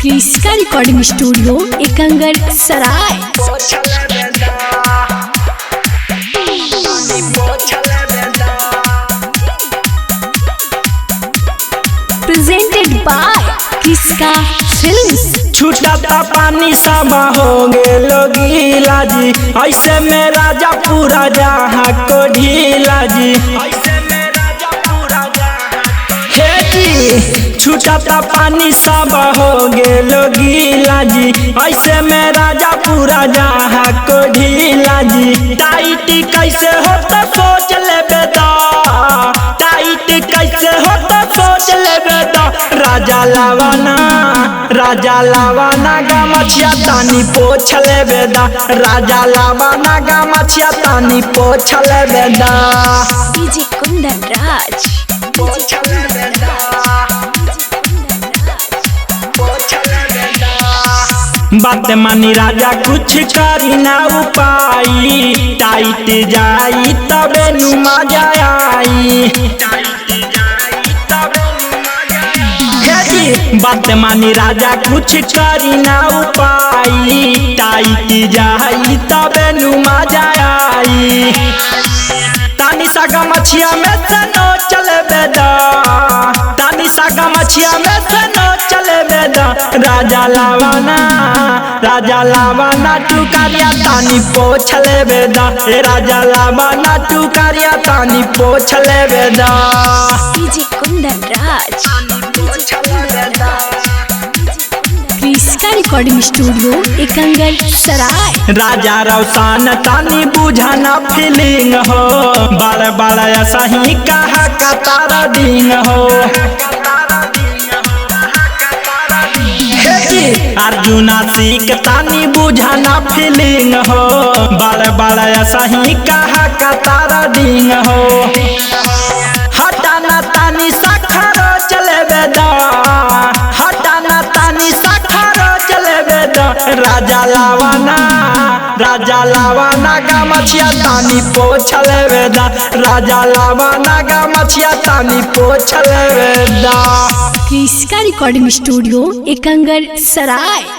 क्रिस्का recording studio Ekangar Sarai. Presented by Kriska films. छूटा पानी समा हो गेलो गीला जी, ऐसे में राजा पूरा जहाँ को ढीला जी। छूटा पानी सब हो गेलो गीला जी, ऐसे में राजा पूरा जहाँ को ढीला जी। टाइट कैसे होता सोच ले बेदा, टाइट कैसे होता सोच ले बेदा। राजा लावाना गमछिया तानी पोछ ले बेदा, राजा लावाना गमछिया तानी पोछ ले बेदा। डीजे कुंदन राज। बात मानी राजा कुछ करी ना उपाई, टाइट जाई तबे नु मजा आई। बात मानी राजा कुछ करी ना उपाई, टाइट जाई तबे नु मजा आई। तानी सा गमछिया में से नो चले बेदा, तानी सा गमछिया में से नो चले बेदा। राजा लावाना टुकारिया तानी पोछ ले बेदा, राजा लावाना टुकारिया तानी पोछ ले बेदा। DJ Kundan Raj. क्रिस्का recording studio Ekangar सराय। राजा रौसान तानी बुझाना फीलिंग हो, बड़ बड़ ऐसा ही कहा कतारा डिंग हो। अर्जुना सीख तानी बुझाना फीलिंग हो, बड़ बड़ ऐसा ही कहा कतारा डिंग हो। हटाना तानी सखरो चले बेदा, हटाना तानी सखरो चले बेदा। राजा लावाना गमछिया तानी पोछ ले बेदा, राजा लावाना गमछिया तानी पोछ ले बेदा। क्रिस्का रिकॉर्डिंग स्टूडियो एकंगर सराय।